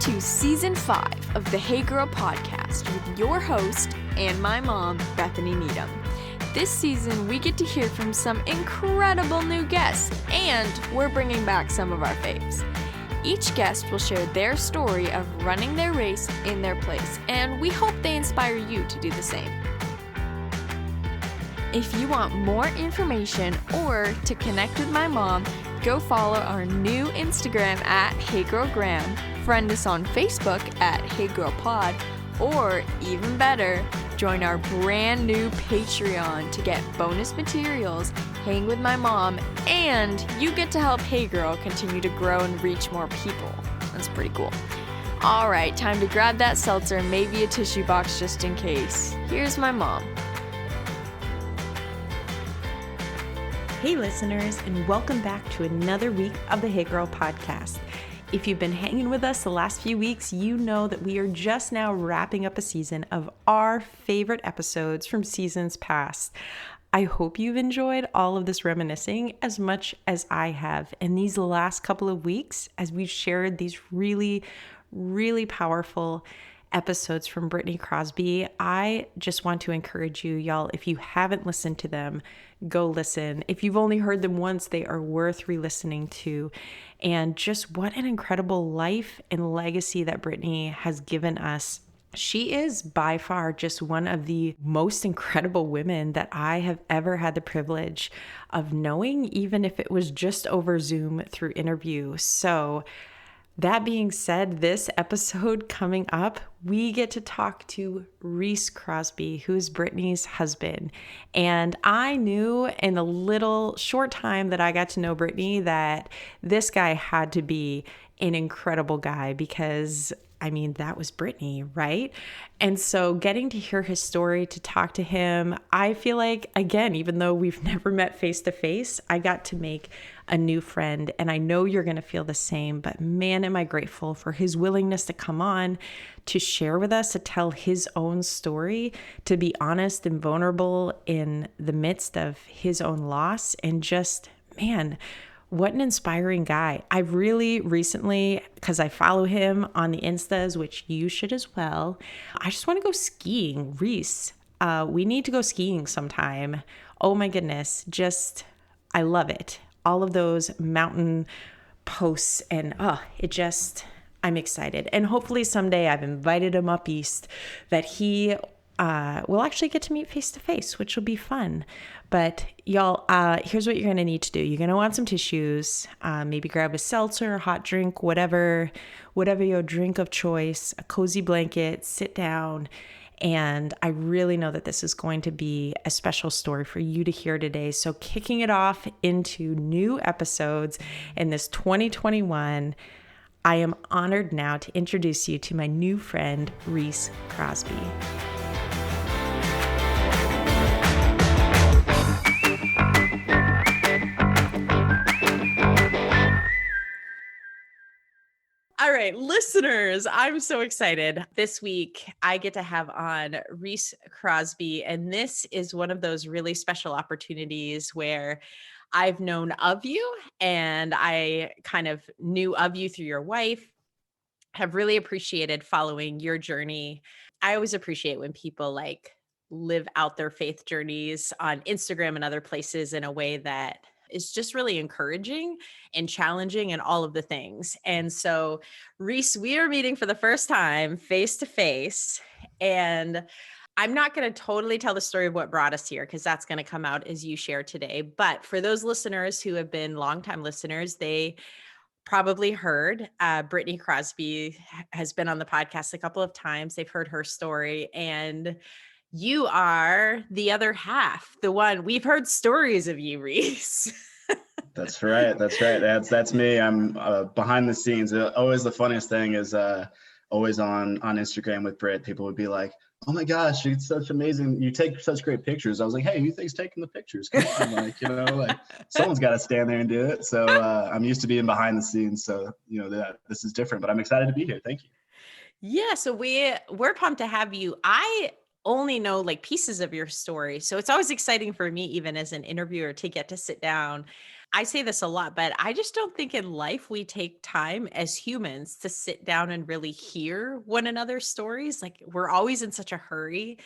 to Season 5 of the Hey Girl podcast with your host and my mom, Bethany Needham. This season, we get to hear from some incredible new guests, and we're bringing back some of our faves. Each guest will share their story of running their race in their place, and we hope they inspire you to do the same. If you want more information or to connect with my mom, go follow our new Instagram at HeyGirlGram, friend us on Facebook at HeyGirlPod, or even better, join our brand new Patreon to get bonus materials, hang with my mom, and you get to help Hey Girl continue to grow and reach more people. That's pretty cool. All right, time to grab that seltzer and maybe a tissue box just in case. Here's my mom. Hey listeners, and welcome back to another week of the Hey Girl podcast. If you've been hanging with us the last few weeks, you know that we are just now wrapping up a season of our favorite episodes from seasons past. I hope you've enjoyed all of this reminiscing as much as I have in these last couple of weeks as we've shared these really, really powerful episodes from Brittany Crosby. I just want to encourage you, y'all, if you haven't listened to them, go listen. If you've only heard them once, they are worth re-listening to. And just what an incredible life and legacy that Brittany has given us. She is by far just one of the most incredible women that I have ever had the privilege of knowing, even if it was just over Zoom through interview. So that being said, this episode coming up, we get to talk to Rees Crosby, who is Brittany's husband. And I knew in the little short time that I got to know Brittany that this guy had to be an incredible guy because, I mean, that was Brittany, right? And so getting to hear his story, to talk to him, I feel like, again, even though we've never met face to face, I got to make a new friend. And I know you're going to feel the same, but man, am I grateful for his willingness to come on, to share with us, to tell his own story, to be honest and vulnerable in the midst of his own loss. And just, man, what an inspiring guy. I've really recently, because I follow him on the Instas, which you should as well, I just want to go skiing. Rees, we need to go skiing sometime. Oh my goodness, just, I love it. All of those mountain posts and I'm excited. And hopefully someday I've invited him up east that he we'll actually get to meet face to face, which will be fun. But y'all, here's what you're going to need to do. You're going to want some tissues, maybe grab a seltzer, a hot drink, whatever your drink of choice, a cozy blanket, sit down. And I really know that this is going to be a special story for you to hear today. So kicking it off into new episodes in this 2021, I am honored now to introduce you to my new friend, Rees Crosby. All right, listeners, I'm so excited. This week, I get to have on Rees Crosby, and this is one of those really special opportunities where I've known of you, and I kind of knew of you through your wife, have really appreciated following your journey. I always appreciate when people like live out their faith journeys on Instagram and other places in a way that is just really encouraging and challenging and all of the things. And so, Rees, we are meeting for the first time face to face. And I'm not going to totally tell the story of what brought us here because that's going to come out as you share today. But for those listeners who have been longtime listeners, they probably heard Brittany Crosby has been on the podcast a couple of times. They've heard her story, and you are the other half, the one we've heard stories of you, Rees. That's right. That's me. I'm behind the scenes. Always the funniest thing is always on Instagram with Britt, people would be like, "Oh my gosh, it's such amazing. You take such great pictures." I was like, "Hey, who thinks taking the pictures? Come on, like someone's got to stand there and do it." So I'm used to being behind the scenes. So this is different, but I'm excited to be here. Thank you. Yeah. So we're pumped to have you. I only know like pieces of your story. So it's always exciting for me, even as an interviewer, to get to sit down I say this a lot, but I just don't think in life we take time as humans to sit down and really hear one another's stories. Like we're always in such a hurry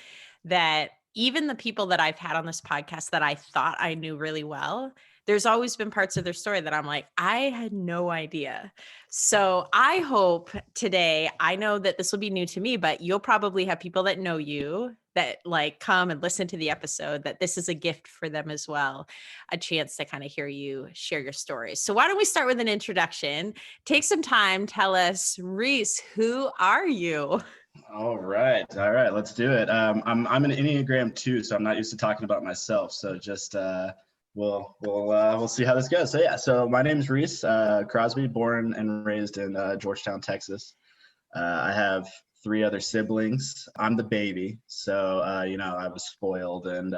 that even the people that I've had on this podcast that I thought I knew really well, there's always been parts of their story that I'm like, I had no idea. So I hope today, I know that this will be new to me, but you'll probably have people that know you that like come and listen to the episode, that this is a gift for them as well, a chance to kind of hear you share your stories. So why don't we start with an introduction? Take some time, tell us, Rees, who are you? All right, let's do it. I'm an Enneagram 2, so I'm not used to talking about myself. So just we'll see how this goes. So yeah, so my name is Rees Crosby, born and raised in Georgetown, Texas. I have 3 other siblings. I'm the baby, so I was spoiled, and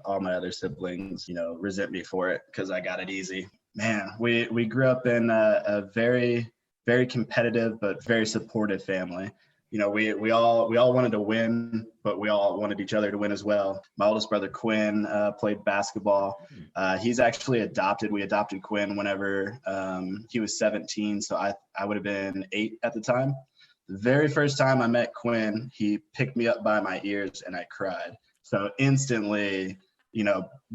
all my other siblings, resent me for it because I got it easy. Man, we grew up in a very, very competitive but very supportive family. We all wanted to win, but we all wanted each other to win as well. My oldest brother Quinn played basketball. He's actually adopted. We adopted Quinn whenever he was 17, so I would have been 8 at the time. The very first time I met Quinn, he picked me up by my ears and I cried. So instantly,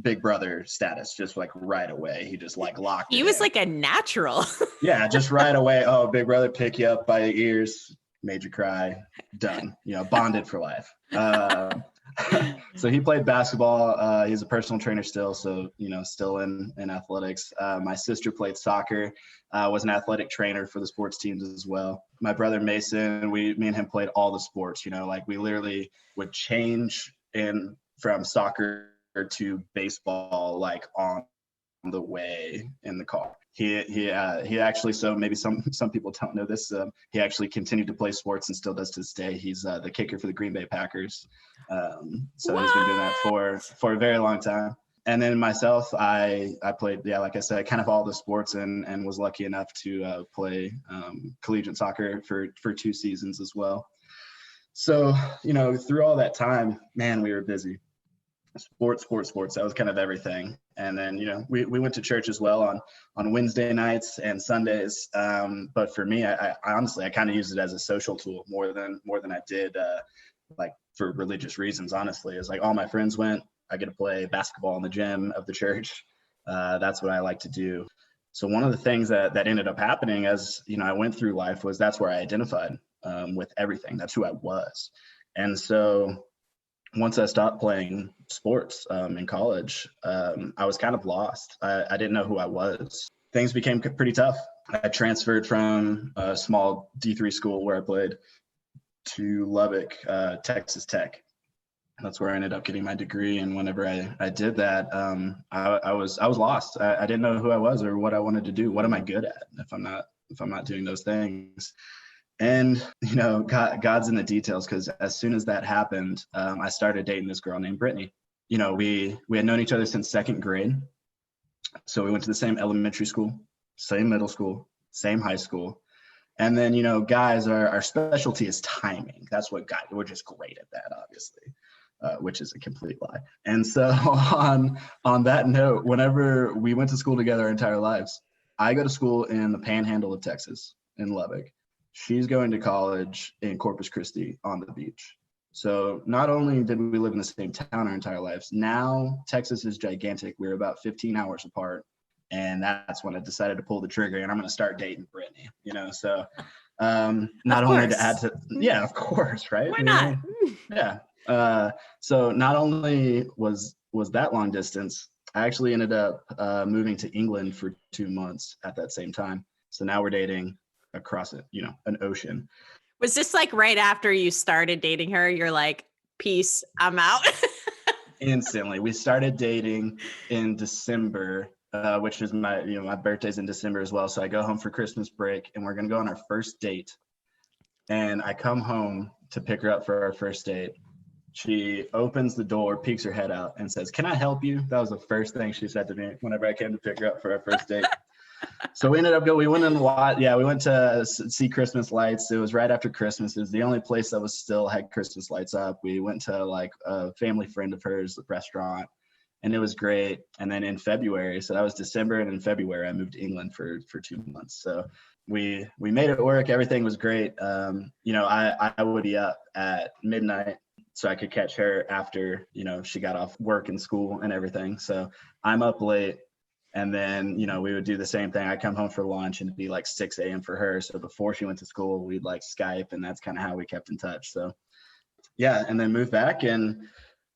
big brother status, just like right away. He just like locked it He was in. like a natural. Yeah, just right away. Oh, big brother, pick you up by your ears. Made you cry, done, bonded for life. So he played basketball. He's a personal trainer still. So, still in athletics. My sister played soccer, was an athletic trainer for the sports teams as well. My brother Mason, me and him played all the sports, like we literally would change from soccer to baseball, like on the way in the car. He actually, so maybe some people don't know this, he actually continued to play sports and still does to this day. He's the kicker for the Green Bay Packers. So What? He's been doing that for a very long time. And then myself, I played, like I said, kind of all the sports and was lucky enough to play collegiate soccer for 2 seasons as well. So, through all that time, man, we were busy. Sports. That was kind of everything. And then, we went to church as well on Wednesday nights and Sundays. But for me, I honestly, I kind of used it as a social tool more than I did like for religious reasons. Honestly, it's like all my friends went, I get to play basketball in the gym of the church. That's what I like to do. So one of the things that ended up happening as, I went through life was that's where I identified with everything. That's who I was. And so once I stopped playing sports in college, I was kind of lost. I didn't know who I was. Things became pretty tough. I transferred from a small D3 school where I played to Lubbock, Texas Tech. That's where I ended up getting my degree. And whenever I did that, I was lost. I didn't know who I was or what I wanted to do. What am I good at if I'm not doing those things? And, God's in the details, because as soon as that happened, I started dating this girl named Bethany. We had known each other since 2nd grade. So we went to the same elementary school, same middle school, same high school. And then, guys, our specialty is timing. That's what we're just great at that, obviously, which is a complete lie. And so on that note, whenever we went to school together our entire lives, I go to school in the panhandle of Texas in Lubbock. She's going to college in Corpus Christi on the beach. So not only did we live in the same town our entire lives, now Texas is gigantic. We're about 15 hours apart. And that's when I decided to pull the trigger and I'm going to start dating Bethany, So not only to add to, yeah, of course, right? Why not? Yeah. So not only was that long distance, I actually ended up moving to England for 2 months at that same time. So now we're dating across it, an ocean. Was this like right after you started dating her? You're like, peace, I'm out. Instantly. We started dating in December, which is my birthday's in December as well. So I go home for Christmas break and we're going to go on our first date. And I come home to pick her up for our first date. She opens the door, peeks her head out and says, "Can I help you?" That was the first thing she said to me whenever I came to pick her up for our first date. So we went to see Christmas lights. It was right after Christmas. It was the only place that had Christmas lights up. We went to like a family friend of hers restaurant and it was great. And then in February, so that was December, and in February I moved to England for 2 months. So we made it work. Everything was great. I would be up at midnight so I could catch her after, she got off work and school and everything. So I'm up late. And then, we would do the same thing. I'd come home for lunch and it'd be like 6 a.m. for her. So before she went to school, we'd like Skype, and that's kind of how we kept in touch. So yeah, and then moved back, and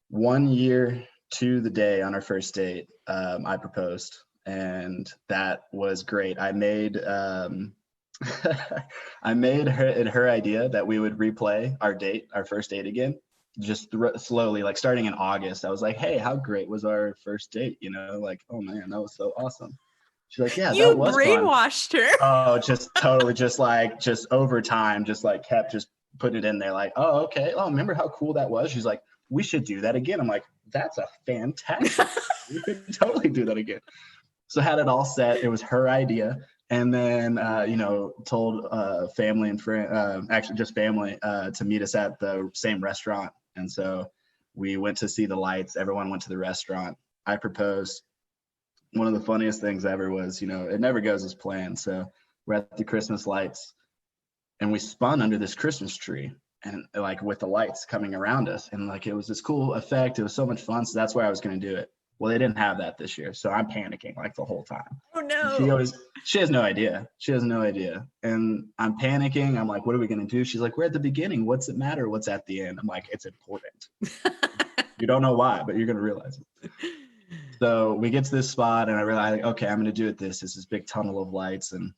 1 year to the day on our first date, I proposed, and that was great. I made I made her idea that we would replay our first date again, just slowly, like starting in August. I was like, hey, how great was our first date? Like, oh man, that was so awesome. She's like, yeah, that was brainwashed fun. her. Oh, just totally, just over time, just like kept just putting it in there, like, oh, okay. Oh, remember how cool that was? She's like, we should do that again. I'm like, that's a fantastic. We could totally do that again. So had it all set. It was her idea. And then, told family and friend, actually just family, to meet us at the same restaurant. And so we went to see the lights. Everyone went to the restaurant. I proposed. One of the funniest things ever was, it never goes as planned. So we're at the Christmas lights, and we spun under this Christmas tree, and like with the lights coming around us, and like it was this cool effect. It was so much fun. So that's where I was going to do it. Well, they didn't have that this year, so I'm panicking like the whole time. Oh no! She has no idea. She has no idea, and I'm panicking. I'm like, what are we going to do? She's like, we're at the beginning. What's it matter? What's at the end? I'm like, it's important. You don't know why, but you're going to realize it. So we get to this spot, and I realize, okay, I'm going to do it. This is this big tunnel of lights, and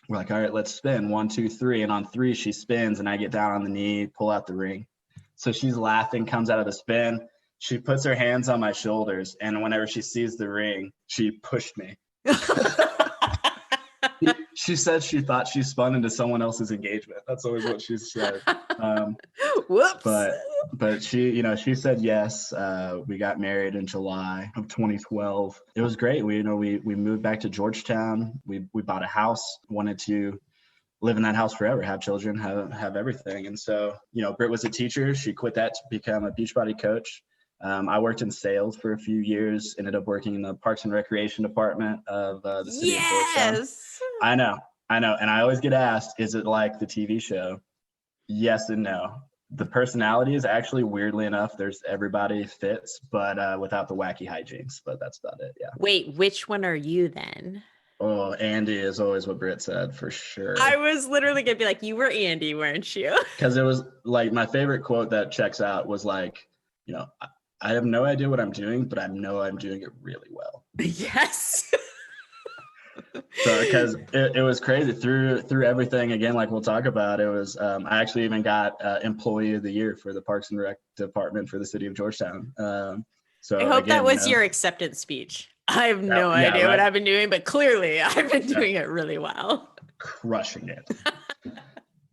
we're like, all right, let's spin. 1, 2, 3. And on 3, she spins, and I get down on the knee, pull out the ring. So she's laughing, comes out of the spin. She puts her hands on my shoulders, and whenever she sees the ring, she pushed me. She said she thought she spun into someone else's engagement. That's always what she said. Whoops. But she said yes. We got married in July of 2012. It was great. We moved back to Georgetown. We bought a house. Wanted to live in that house forever, have children, have everything. And so, Britt was a teacher. She quit that to become a Beachbody coach. I worked in sales for a few years, ended up working in the Parks and Recreation department of the city of Georgetown. I know. And I always get asked, is it like the TV show? Yes and no. The personality is actually, weirdly enough, there's everybody fits, but without the wacky hijinks. But that's about it. Yeah. Wait, which one are you then? Oh, Andy is always what Britt said, for sure. I was literally going to be like, you were Andy, weren't you? Because it was like my favorite quote that checks out was like, I have no idea what I'm doing, but I know I'm doing it really well. Yes. So because it was crazy through everything, again, like we'll talk about, it was I actually even got Employee of the Year for the Parks and Rec department for the city of Georgetown. So I hope that was your acceptance speech. I have no idea right? what I've been doing, but clearly I've been doing it really well. Crushing it.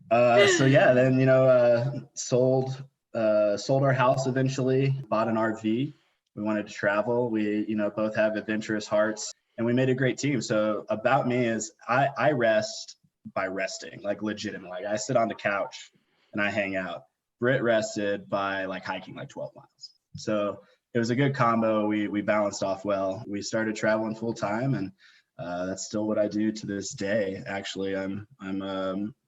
Then sold our house eventually, bought an RV. We wanted to travel. We both have adventurous hearts, and we made a great team. So about me is I rest by resting, like legitimately. Like I sit on the couch and I hang out. Britt rested by like hiking like 12 miles. So it was a good combo. We balanced off well. We started traveling full time, and that's still what I do to this day. Actually, I'm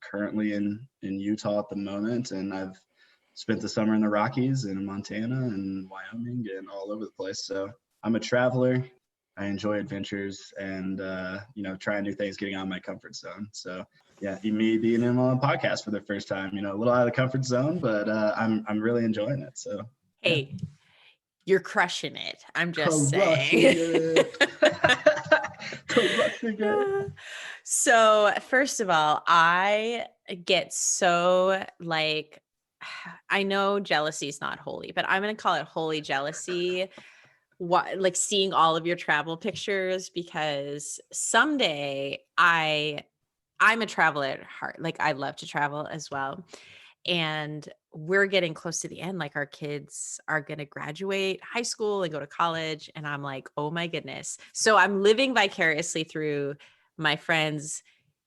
currently in Utah at the moment, and I've spent the summer in the Rockies and in Montana and Wyoming and all over the place. So I'm a traveler. I enjoy adventures and, trying new things, getting out of my comfort zone. So yeah, me being in on a podcast for the first time, a little out of the comfort zone, but I'm really enjoying it. So hey, yeah. You're crushing it. I'm just saying. Crushing it. So first of all, I get so like, I know jealousy is not holy, but I'm going to call it holy jealousy. Like seeing all of your travel pictures, because someday I'm a traveler at heart. Like I love to travel as well. And we're getting close to the end. Like our kids are going to graduate high school and go to college. And I'm like, oh my goodness. So I'm living vicariously through my friends,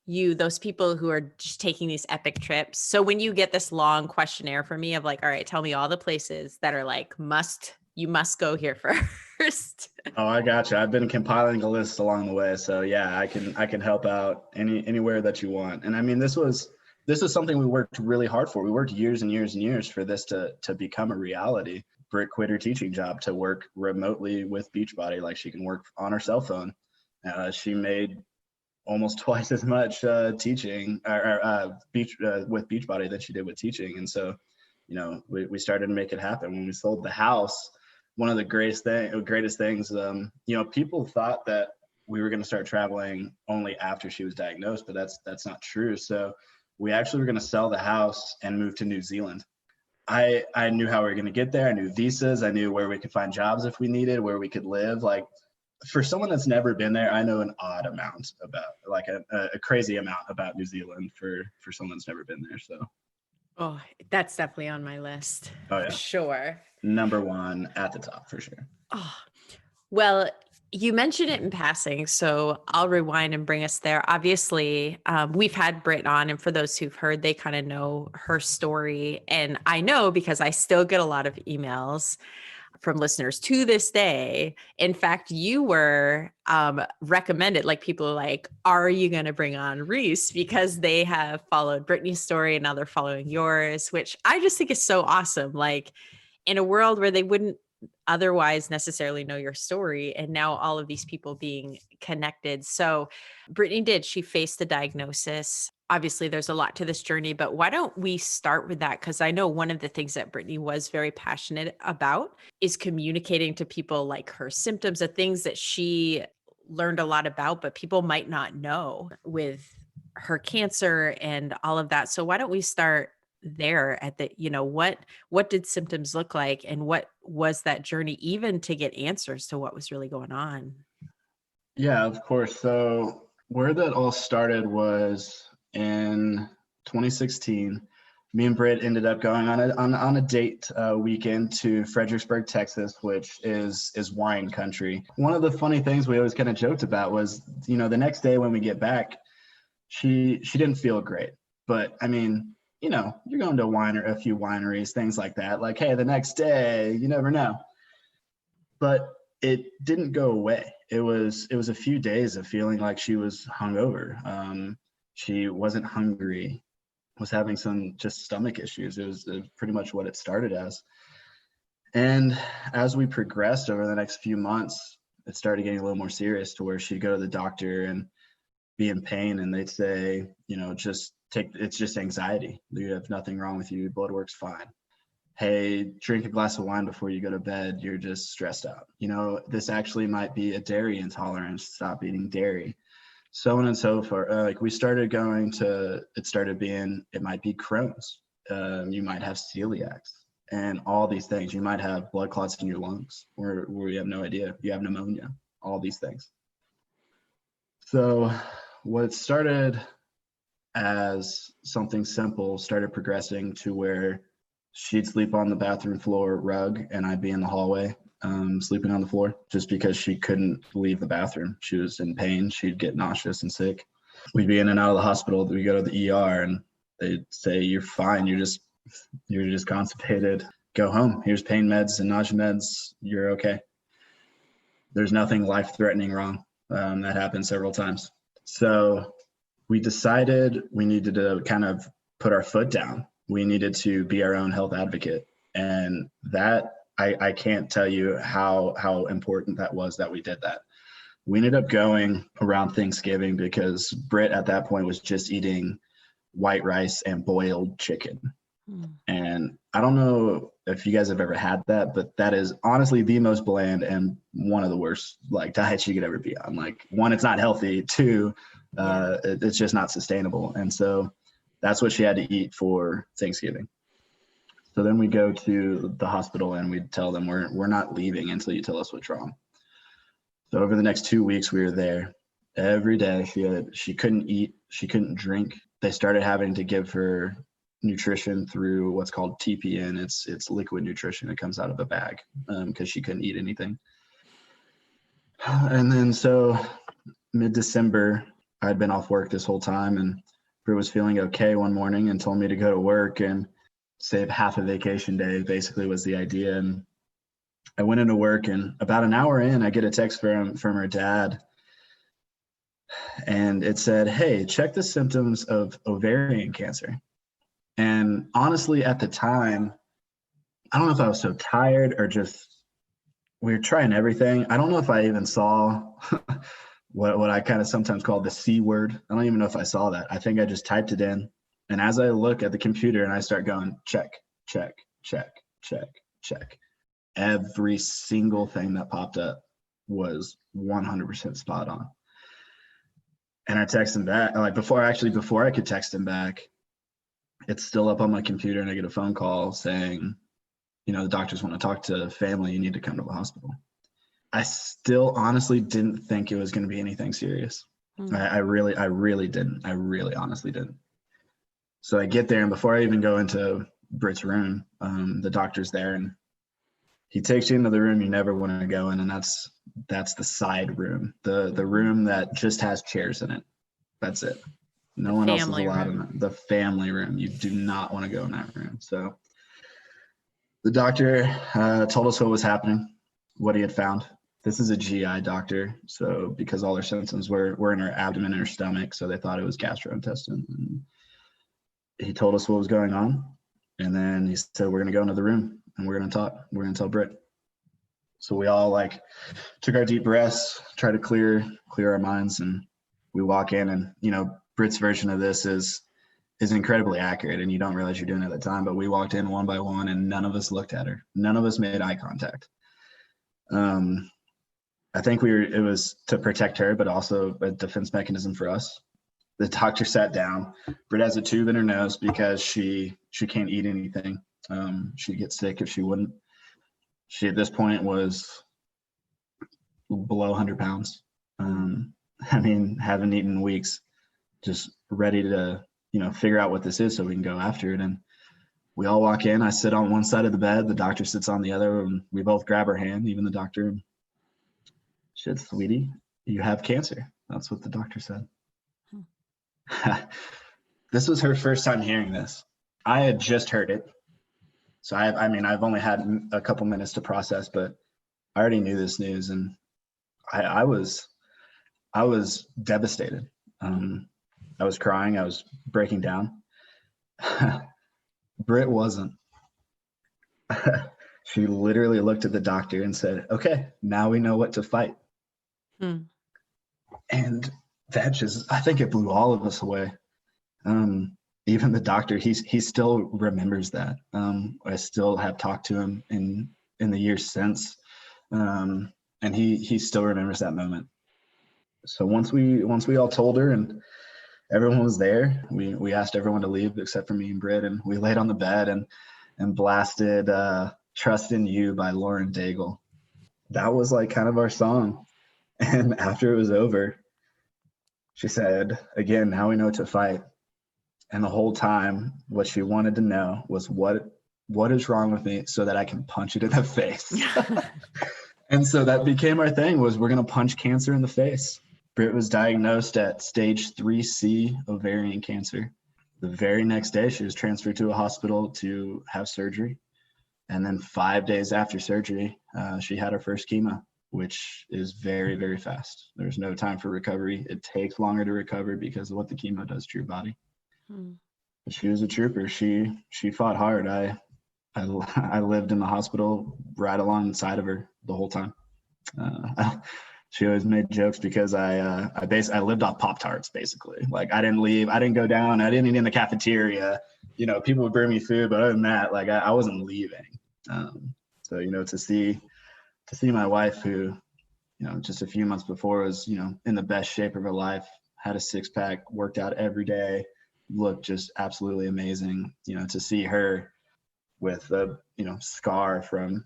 those people who are just taking these epic trips. So when you get this long questionnaire from me of like, all right, tell me all the places that are like must you must go here first. Oh, I got you. I've been compiling a list along the way. So yeah, I can help out anywhere that you want. And I mean, this is something we worked really hard for. We worked years and years and years for this to become a reality. Britt quit her teaching job to work remotely with Beachbody. Like, she can work on her cell phone. She made almost twice as much teaching with Beachbody than she did with teaching. And so, you know, we started to make it happen. When we sold the house, one of the greatest things, you know, people thought that we were going to start traveling only after she was diagnosed, but that's not true. So we actually were going to sell the house and move to New Zealand. I knew how we were going to get there. I knew visas. I knew where we could find jobs if we needed, where we could live. Like, for someone that's never been there, I know an odd amount about, like a crazy amount about New Zealand for someone that's never been there. So. Oh, that's definitely on my list. Oh, yeah. Sure. Number one at the top for sure. Oh, well, you mentioned it in passing, so I'll rewind and bring us there. Obviously, we've had Britt on, and for those who've heard, they kind of know her story. And I know because I still get a lot of emails from listeners to this day. In fact, you were recommended, like, people are like, are you going to bring on Rees? Because they have followed Brittany's story and now they're following yours, which I just think is so awesome. Like, in a world where they wouldn't otherwise necessarily know your story, and now all of these people being connected. So Brittany she faced the diagnosis. Obviously there's a lot to this journey, but why don't we start with that? Because I know one of the things that Brittany was very passionate about is communicating to people like her symptoms, the things that she learned a lot about, but people might not know with her cancer and all of that. So why don't we start there at the, you know, what did symptoms look like, and what was that journey even to get answers to what was really going on? Yeah, of course. So where that all started was in 2016. Me and Britt ended up going on a date weekend to Fredericksburg, Texas, which is wine country. One of the funny things we always kind of joked about was, you know, the next day when we get back, she didn't feel great. But I mean, you know, you're going to a few wineries, things like that. Like, hey, the next day, you never know. But it didn't go away. It was a few days of feeling like she was hungover. She wasn't hungry, was having some just stomach issues. It was pretty much what it started as. And as we progressed over the next few months, it started getting a little more serious, to where she'd go to the doctor and be in pain, and they'd say, you know, it's just anxiety. You have nothing wrong with you. Blood work's fine. Hey, drink a glass of wine before you go to bed. You're just stressed out. You know, this actually might be a dairy intolerance. Stop eating dairy. So on and so forth. Like, we started it might be Crohn's. You might have celiacs and all these things. You might have blood clots in your lungs, where we have no idea. You have pneumonia, all these things. So what started as something simple started progressing to where she'd sleep on the bathroom floor rug, and I'd be in the hallway sleeping on the floor, just because she couldn't leave the bathroom. She was in pain. She'd get nauseous and sick. We'd be in and out of the hospital. We go to the ER, and they'd say, you're fine. You're just constipated. Go home. Here's pain meds and nausea meds. You're okay. There's nothing life-threatening wrong. That happened several times. So we decided we needed to kind of put our foot down. We needed to be our own health advocate. And that, I can't tell you how important that was that we did that. We ended up going around Thanksgiving, because Britt at that point was just eating white rice and boiled chicken. And I don't know if you guys have ever had that, but that is honestly the most bland and one of the worst like diets you could ever be on. Like, one, it's not healthy. Two, it's just not sustainable. And so that's what she had to eat for Thanksgiving. So then we go to the hospital and we tell them we're not leaving until you tell us what's wrong. So over the next 2 weeks, we were there every day. She couldn't eat, she couldn't drink. They started having to give her nutrition through what's called TPN. It's liquid nutrition. It comes out of a bag, because she couldn't eat anything. And then so mid-December, I'd been off work this whole time, and Britt was feeling okay one morning and told me to go to work and save half a vacation day, basically, was the idea. And I went into work, and about an hour in, I get a text from her dad, and it said, "Hey, check the symptoms of ovarian cancer." And honestly, at the time, I don't know if I was so tired or just we were trying everything. I don't know if I even saw what I kind of sometimes call the C word. I don't even know if I saw that. I think I just typed it in. And as I look at the computer and I start going, check, check, check, check, check, every single thing that popped up was 100% spot on. And I text him back, like before I could text him back, it's still up on my computer, and I get a phone call saying, the doctors want to talk to family. You need to come to the hospital. I still honestly didn't think it was going to be anything serious. I really didn't. I really honestly didn't. So I get there, and before I even go into Britt's room, the doctor's there, and he takes you into the room you never want to go in, and that's the side room, the room that just has chairs in it. That's it. No one else is allowed in it. The family room. You do not want to go in that room. So the doctor told us what was happening, what he had found. This is a GI doctor, so because all her symptoms were in her abdomen and her stomach, so they thought it was gastrointestinal. And he told us what was going on, and then he said, "We're going to go into the room and we're going to talk. We're going to tell Britt." So we all took our deep breaths, try to clear our minds, and we walk in, and Britt's version of this is incredibly accurate, and you don't realize you're doing it at the time, but we walked in one by one, and none of us looked at her. None of us made eye contact. I think it was to protect her, but also a defense mechanism for us. The doctor sat down. Britt has a tube in her nose because she can't eat anything. She'd get sick if she wouldn't. She at this point was below 100 pounds. Haven't eaten in weeks, just ready to figure out what this is so we can go after it. And we all walk in. I sit on one side of the bed, the doctor sits on the other, and we both grab her hand, even the doctor. She said, "Sweetie, you have cancer." That's what the doctor said. This was her first time hearing this. I had just heard it. So I've only had a couple minutes to process, but I already knew this news, and I was devastated. I was crying. I was breaking down. Britt wasn't. She literally looked at the doctor and said, "Okay, now we know what to fight." And that I think it blew all of us away. Even the doctor, he still remembers that. I still have talked to him in the years since, and he still remembers that moment. So once we all told her and everyone was there, we asked everyone to leave except for me and Britt, and we laid on the bed and blasted "Trust in You" by Lauren Daigle. That was kind of our song. And after it was over, she said, "Again, now we know to fight." And the whole time, what she wanted to know was what is wrong with me so that I can punch it in the face. And so that became our thing, was we're going to punch cancer in the face. Britt was diagnosed at stage 3C ovarian cancer. The very next day, she was transferred to a hospital to have surgery. And then 5 days after surgery, she had her first chemo, which is very, very fast. There's no time for recovery. It takes longer to recover because of what the chemo does to your body. But she was a trooper. She fought hard. I lived in the hospital right alongside of her the whole time. She always made jokes because I lived off Pop-Tarts, basically. I didn't leave. I didn't go down. I didn't eat in the cafeteria. People would bring me food, but other than that, I wasn't leaving. So to see my wife, who just a few months before was in the best shape of her life, had a six-pack, worked out every day, looked just absolutely amazing. To see her with a scar from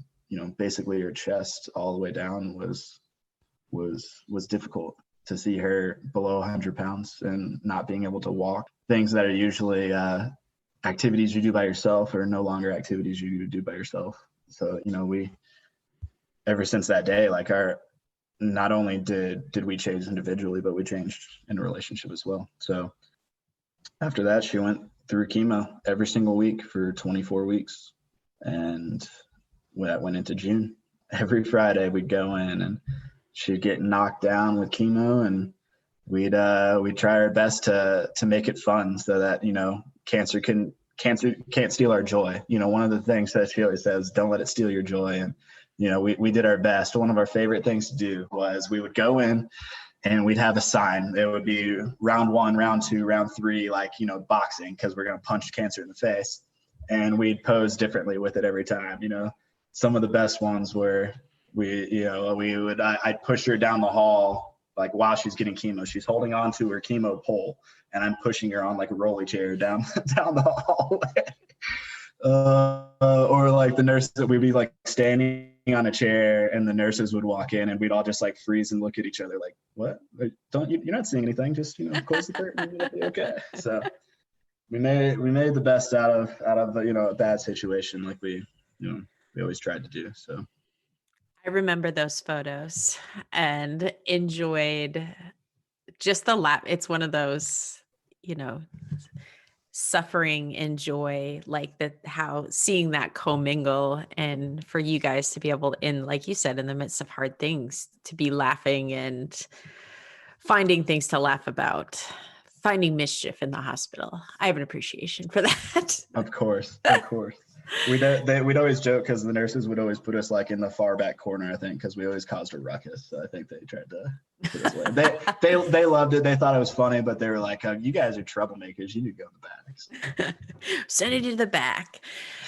basically her chest all the way down was difficult. To see her below 100 pounds and not being able to walk, things that are usually activities you do by yourself are no longer activities you do by yourself. So we, ever since that day, not only did we change individually, but we changed in a relationship as well. So after that, she went through chemo every single week for 24 weeks, and that went into June. every Friday we'd go in and she'd get knocked down with chemo, and we'd try our best to make it fun so that, cancer can't steal our joy. One of the things that she always says, don't let it steal your joy. And, we did our best. One of our favorite things to do was we would go in and we'd have a sign. It would be round 1, round 2, round 3, like, boxing, because we're going to punch cancer in the face. And we'd pose differently with it every time. Some of the best ones were I'd push her down the hall, like while she's getting chemo. She's holding on to her chemo pole, and I'm pushing her on like a rolly chair down the hallway. Or like the nurses, we'd be like standing on a chair, and the nurses would walk in, and we'd all just like freeze and look at each other like, what? You're not seeing anything, just close the curtain and it'll be okay. So we made the best out of a bad situation, like we always tried to do. So I remember those photos and enjoyed just the laugh. It's one of those, suffering and joy, like how seeing that commingle, and for you guys to be able, like you said, in the midst of hard things, to be laughing and finding things to laugh about, finding mischief in the hospital. I have an appreciation for that. Of course. We'd always joke, because the nurses would always put us like in the far back corner, I think, because we always caused a ruckus. So I think they tried to put us away. They loved it. They thought it was funny, but they were like, you guys are troublemakers. You need to go in the back. Send it to the back.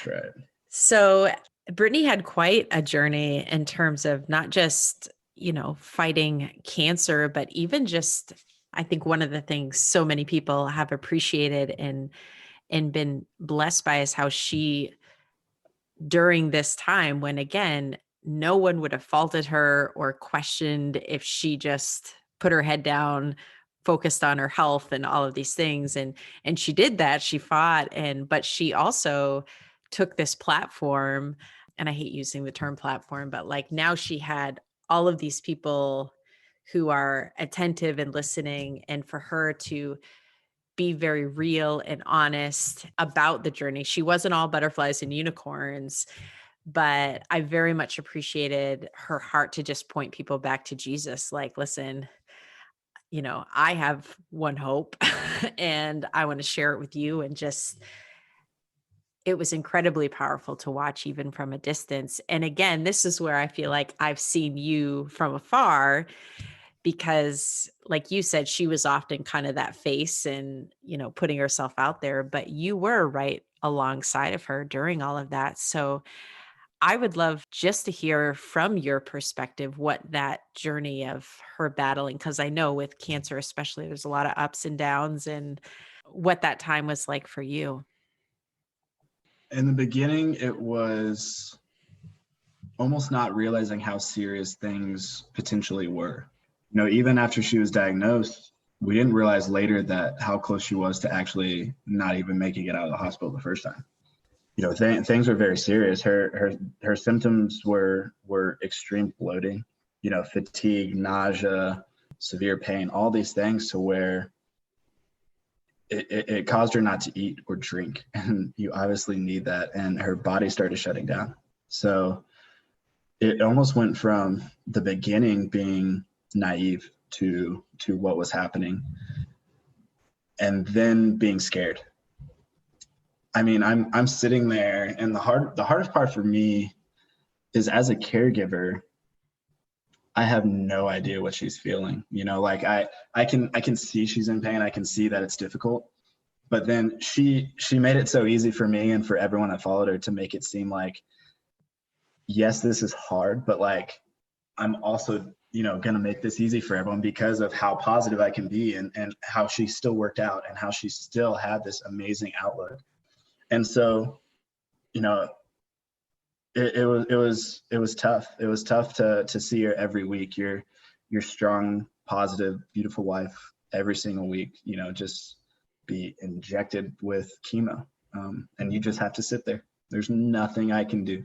That's right. So Brittany had quite a journey in terms of not just, fighting cancer, but even just, I think one of the things so many people have appreciated and been blessed by is how she, during this time when, again, no one would have faulted her or questioned if she just put her head down, focused on her health and all of these things. And she did that. She fought, but she also took this platform, and I hate using the term platform, but like now she had all of these people who are attentive and listening, and for her to be very real and honest about the journey. She wasn't all butterflies and unicorns, but I very much appreciated her heart to just point people back to Jesus. Like, listen, I have one hope and I want to share it with you. And just, it was incredibly powerful to watch, even from a distance. And again, this is where I feel like I've seen you from afar, because like you said, she was often kind of that face and, putting herself out there, but you were right alongside of her during all of that. So I would love just to hear from your perspective what that journey of her battling, because I know with cancer especially, there's a lot of ups and downs, and what that time was like for you. In the beginning, it was almost not realizing how serious things potentially were. Even after she was diagnosed, we didn't realize later that how close she was to actually not even making it out of the hospital the first time. Things were very serious. Her symptoms were extreme bloating, fatigue, nausea, severe pain, all these things, to where it caused her not to eat or drink. And you obviously need that. And her body started shutting down. So it almost went from the beginning being naive to what was happening, and then being scared. I mean, I'm sitting there, and the hardest part for me is, as a caregiver, I have no idea what she's feeling. Like I can see she's in pain. I can see that it's difficult, but then she made it so easy for me and for everyone that followed her to make it seem like, yes, this is hard, but like, I'm also, going to make this easy for everyone because of how positive I can be, and how she still worked out, and how she still had this amazing outlook. And so, it was tough. It was tough to see her every week. Your strong, positive, beautiful wife every single week, just be injected with chemo. And you just have to sit there. There's nothing I can do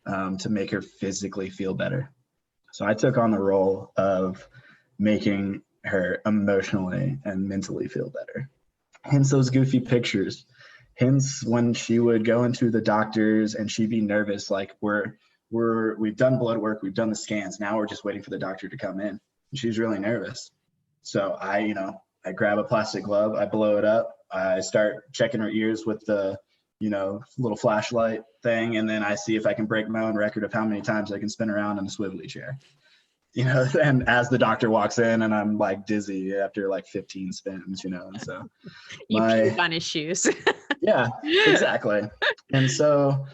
to make her physically feel better. So I took on the role of making her emotionally and mentally feel better. Hence those goofy pictures. Hence when she would go into the doctors and she'd be nervous, like we're we've done blood work, we've done the scans. Now we're just waiting for the doctor to come in. And she's really nervous. So I grab a plastic glove, I blow it up, I start checking her ears with the, little flashlight thing. And then I see if I can break my own record of how many times I can spin around in a swivelly chair. And as the doctor walks in, and I'm like dizzy after like 15 spins, and so you puke on his shoes. Yeah, exactly. And so,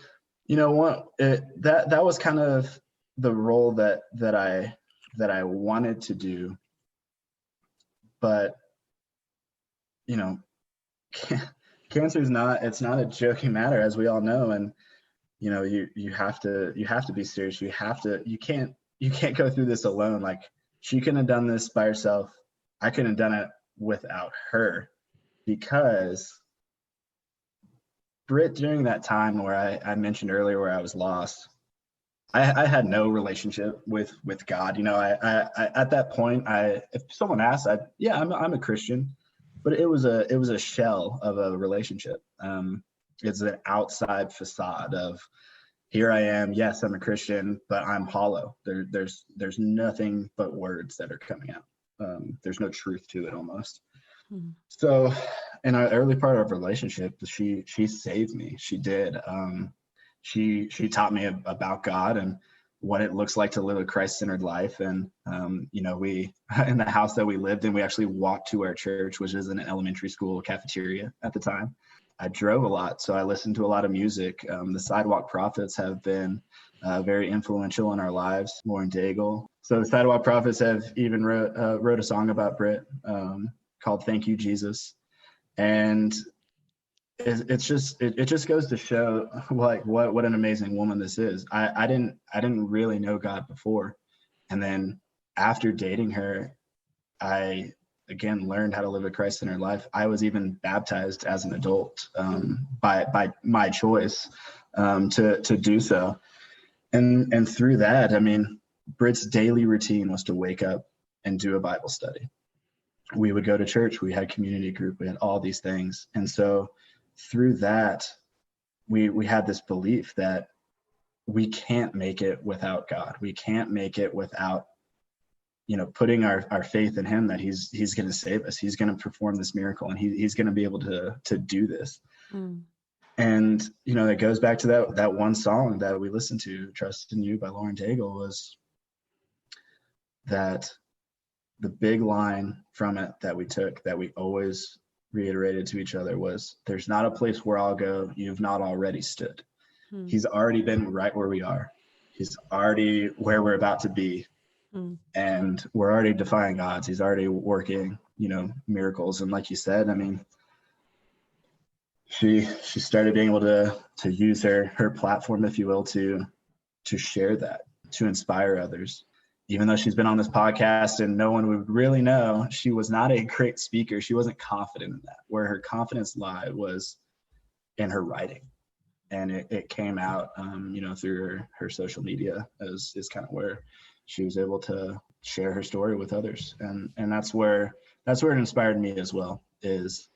that was kind of the role that I wanted to do. But, cancer is it's not a joking matter, as we all know. And, you have to be serious. You can't go through this alone. Like, she couldn't have done this by herself. I couldn't have done it without her, because Britt, during that time where I mentioned earlier where I was lost, I had no relationship with God. I at that point, if someone asked, I'm a Christian, but it was a shell of a relationship. It's an outside facade of, here I am. Yes, I'm a Christian, but I'm hollow. There's nothing but words that are coming out. There's no truth to it almost. Mm-hmm. So in our early part of our relationship, she saved me. She did. She taught me about God and what it looks like to live a Christ-centered life. And, we, in the house that we lived in, we actually walked to our church, which is an elementary school cafeteria at the time. I drove a lot, so I listened to a lot of music. The Sidewalk Prophets have been very influential in our lives, Lauren Daigle. So the Sidewalk Prophets have even wrote a song about Britt called "Thank You, Jesus," and it just goes to show like what an amazing woman this is. I didn't really know God before, and then after dating her, I again learned how to live a Christ-centered life. I was even baptized as an adult by my choice to do so, and through that, I mean, Britt's daily routine was to wake up and do a Bible study. We would go to church, we had community group, we had all these things. And so through that, we had this belief that we can't make it without God. We can't make it without, putting our faith in him, that he's going to save us. He's going to perform this miracle, and he's going to be able to do this. Mm. And, it goes back to that one song that we listened to, "Trust in You" by Lauren Daigle, was that the big line from it that we took, that we always reiterated to each other, was, "There's not a place where I'll go you've not already stood." Hmm. He's already been right where we are. He's already where we're about to be. Hmm. And we're already defying odds. He's already working, miracles. And like you said, I mean, she started being able to use her platform, if you will, to share that, to inspire others. Even though she's been on this podcast and no one would really know, she was not a great speaker. She wasn't confident in that. Where her confidence lied was in her writing. And it came out, through her social media is kind of where she was able to share her story with others. And that's where it inspired me as well, is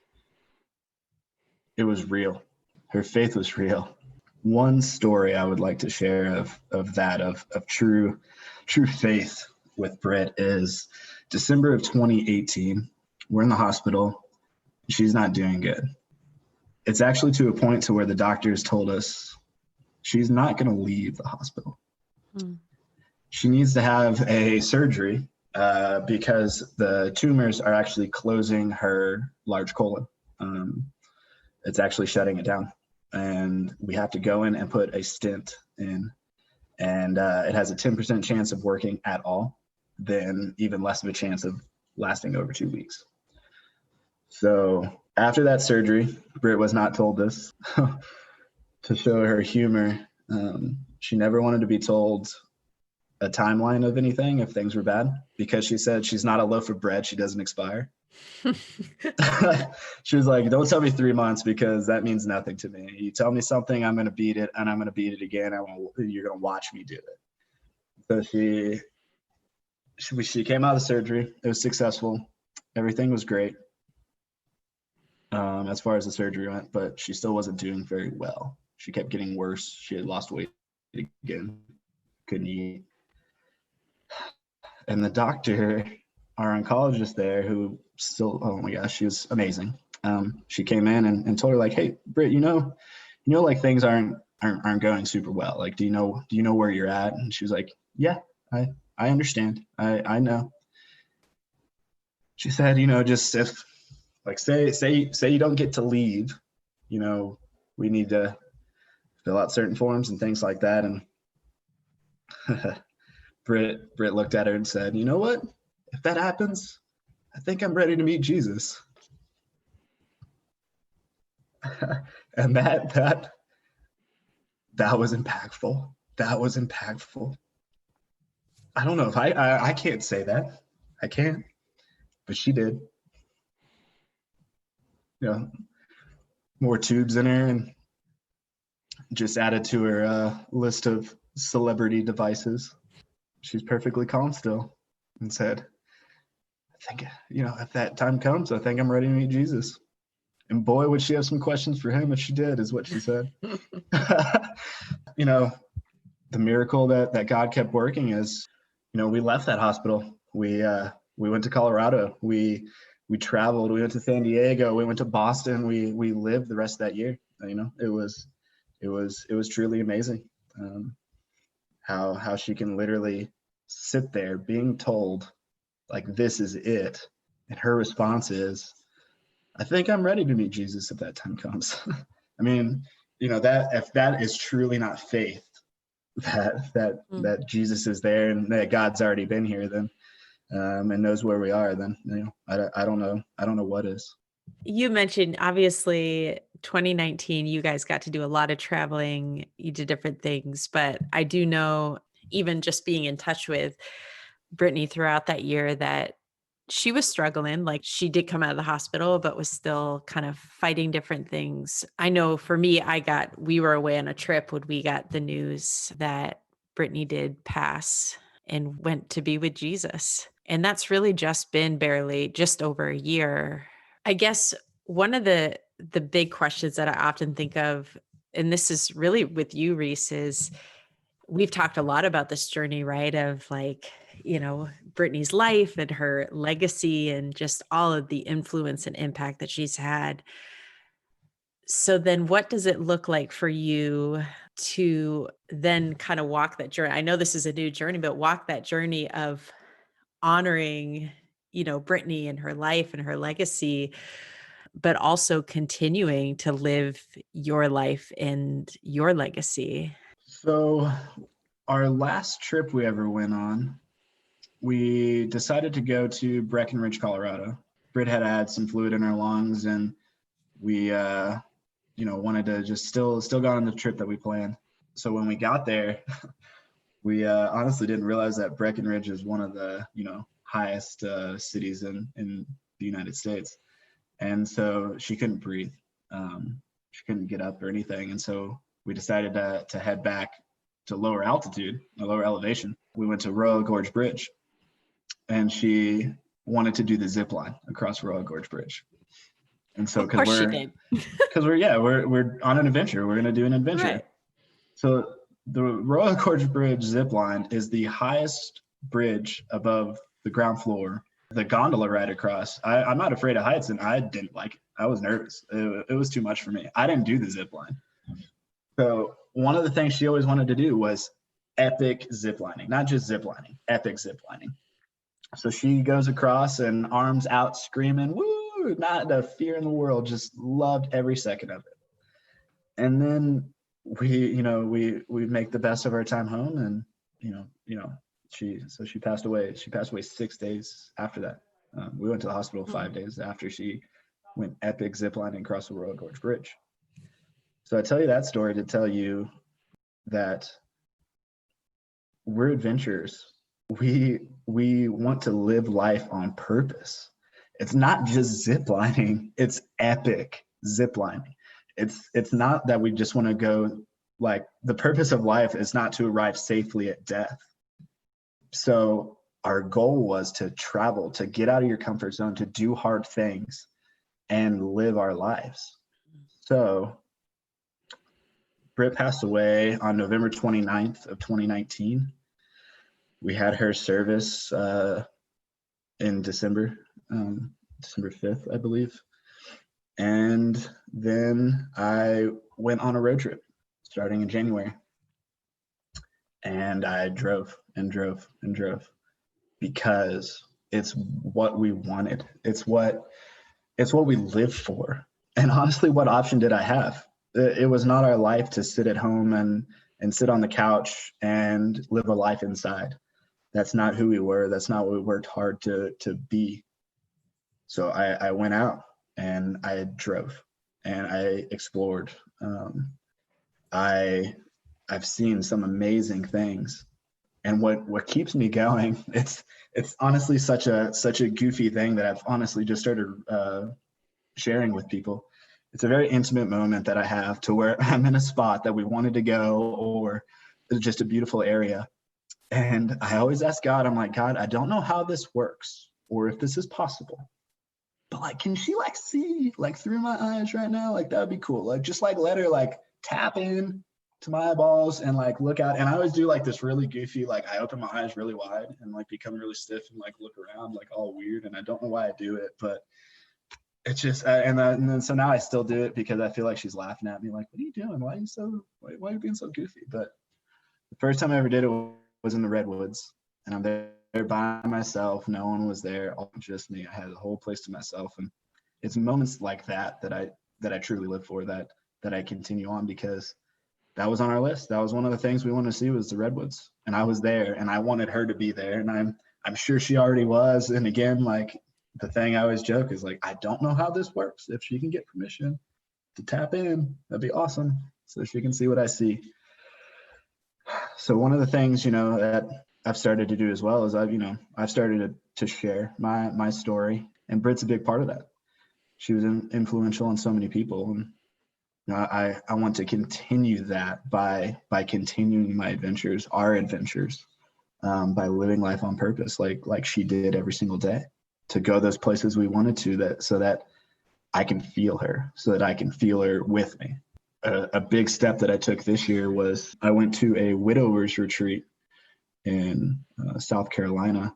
it was real. Her faith was real. One story I would like to share of true faith with Britt is December of 2018. We're in the hospital. She's not doing good. It's actually to a point to where the doctors told us she's not going to leave the hospital. Hmm. She needs to have a surgery because the tumors are actually closing her large colon. It's actually shutting it down. And we have to go in and put a stent in. And it has a 10% chance of working at all, then even less of a chance of lasting over 2 weeks. So after that surgery, Britt was not told this. To show her humor, she never wanted to be told a timeline of anything if things were bad, because she said she's not a loaf of bread, she doesn't expire. She was like, "Don't tell me 3 months, because that means nothing to me. You tell me something, I'm going to beat it, and I'm going to beat it again. You're going to watch me do it." So she came out of the surgery. It was successful. Everything was great as far as the surgery went, but she still wasn't doing very well. She kept getting worse. She had lost weight again. couldn't eat. And the doctor, our oncologist there, who still, oh my gosh, she was amazing. She came in and told her like, hey, Britt, like things aren't going super well. Like, do you know where you're at? And she was like, yeah, I understand. I know. She said, just if like say you don't get to leave, we need to fill out certain forms and things like that. And Britt looked at her and said, you know what? If that happens, I think I'm ready to meet Jesus. And that was impactful. That was impactful. I don't know if I can't say that. I can't, but she did. More tubes in her and just added to her list of celebrity devices. She's perfectly calm still and said, I think, if that time comes, I think I'm ready to meet Jesus. And boy, would she have some questions for him if she did, is what she said. The miracle that God kept working is, we left that hospital. We went to Colorado. We traveled. We went to San Diego. We went to Boston. We lived the rest of that year. It was truly amazing. How she can literally sit there being told like this is it, and her response is, I think I'm ready to meet Jesus if that time comes. I mean, that if that is truly not faith, that Jesus is there and that God's already been here, then and knows where we are, then I don't know what is. You mentioned obviously 2019, you guys got to do a lot of traveling, you did different things, but I do know, even just being in touch with Brittany throughout that year, that she was struggling. Like, she did come out of the hospital, but was still kind of fighting different things. I know for me, we were away on a trip when we got the news that Brittany did pass and went to be with Jesus. And that's really just been just over a year. I guess one of the big questions that I often think of, and this is really with you, Rees, is we've talked a lot about this journey, right? Of like, Brittany's life and her legacy and just all of the influence and impact that she's had. So then what does it look like for you to then kind of walk that journey? I know this is a new journey, but walk that journey of honoring, Brittany and her life and her legacy, but also continuing to live your life and your legacy. So our last trip we ever went on, we decided to go to Breckenridge, Colorado. Britt had some fluid in her lungs, and we, wanted to just still got on the trip that we planned. So when we got there, we honestly didn't realize that Breckenridge is one of the, highest cities in the United States. And so she couldn't breathe. She couldn't get up or anything. And so we decided to head back to lower altitude, a lower elevation. We went to Royal Gorge Bridge, and she wanted to do the zip line across Royal Gorge Bridge. And so because we're on an adventure. We're going to do an adventure. Right. So the Royal Gorge Bridge zip line is the highest bridge above the ground floor. The gondola ride across, I'm not afraid of heights, and I didn't like it. I was nervous. It was too much for me. I didn't do the zip line. So one of the things she always wanted to do was epic zip lining, not just zip lining, epic zip lining. So she goes across and arms out screaming, woo, not a fear in the world, just loved every second of it. And then we make the best of our time home, and she passed away. She passed away 6 days after that. We went to the hospital 5 days after she went epic ziplining across the Royal Gorge Bridge. So I tell you that story to tell you that we're adventurers. We want to live life on purpose. It's not just ziplining, it's epic ziplining. It's not that we just want to go, like, the purpose of life is not to arrive safely at death. So our goal was to travel, to get out of your comfort zone, to do hard things and live our lives. So Britt passed away on November 29th of 2019. we had her service in December 5th, I believe. And then I went on a road trip starting in January. And I drove and drove and drove because it's what we wanted. It's what we live for. And honestly, what option did I have? It was not our life to sit at home and sit on the couch and live a life inside. That's not who we were. That's not what we worked hard to be. So I went out and I drove and I explored. I've seen some amazing things, and what keeps me going, it's honestly such a goofy thing that I've honestly just started sharing with people. It's a very intimate moment that I have to where I'm in a spot that we wanted to go, or just a beautiful area. And I always ask God, I'm like, God, I don't know how this works or if this is possible, but like, can she like see like through my eyes right now? Like, that would be cool. Like, just like let her like tap in to my eyeballs and like look out. And I always do like this really goofy, like I open my eyes really wide and like become really stiff and like look around like all weird. And I don't know why I do it, but it's just, and then so now I still do it because I feel like she's laughing at me like, what are you doing? Why are you being so goofy? But the first time I ever did it was in the redwoods, and I'm there by myself. No one was there, all just me. I had the whole place to myself. And it's moments like that I truly live for, that I continue on, because that was on our list. That was one of the things we wanted to see, was the redwoods. And I was there and I wanted her to be there. And I'm sure she already was. And again, like the thing I always joke is like, I don't know how this works. If she can get permission to tap in, that'd be awesome. So she can see what I see. So one of the things, that I've started to do as well is I've started to share my story, and Britt's a big part of that. She was influential on so many people, and I want to continue that by continuing my adventures, our adventures, by living life on purpose, like she did every single day, to go those places we wanted to, so that I can feel her, so that I can feel her with me. A big step that I took this year was I went to a widowers retreat in South Carolina,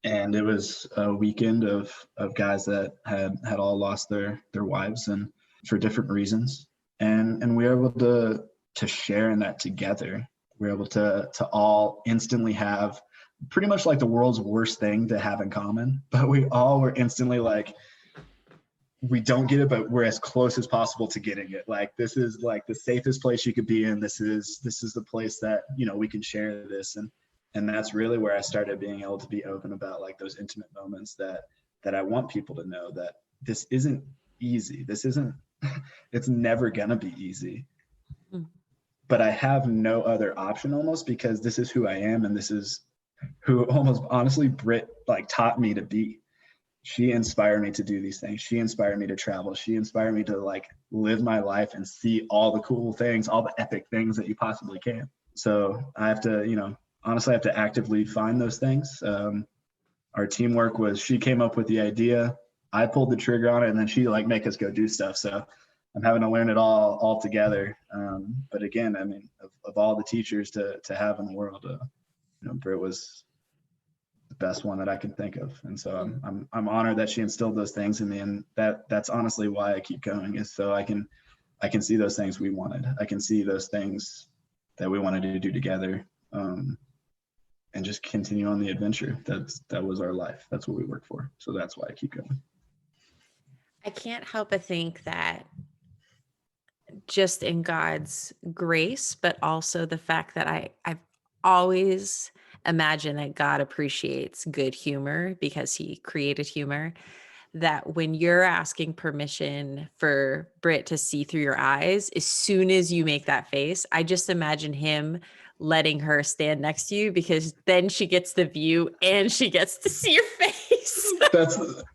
and it was a weekend of guys that had all lost their wives, and for different reasons, and we were able to share in that together. We were able to all instantly have pretty much like the world's worst thing to have in common, but we all were instantly like, we don't get it, but we're as close as possible to getting it. Like, this is like the safest place you could be in. This is the place that, we can share this. And that's really where I started being able to be open about like those intimate moments that I want people to know that this isn't easy. This isn't, it's never gonna be easy. But I have no other option almost, because this is who I am. And this is who almost honestly Britt like taught me to be. She inspired me to do these things. She inspired me to travel. She inspired me to like live my life and see all the cool things, all the epic things that you possibly can. So I have to, honestly, I have to actively find those things. Our teamwork was, she came up with the idea, I pulled the trigger on it, and then she like make us go do stuff. So I'm having to learn it all together. But again, I mean, of all the teachers to have in the world, Britt was the best one that I can think of. And so I'm honored that she instilled those things in me, and that's honestly why I keep going, is so I can see those things we wanted. I can see those things that we wanted to do together, and just continue on the adventure. That was our life. That's what we worked for. So that's why I keep going. I can't help but think that just in God's grace, but also the fact that I've always imagined that God appreciates good humor because he created humor, that when you're asking permission for Britt to see through your eyes, as soon as you make that face, I just imagine him letting her stand next to you, because then she gets the view and she gets to see your face.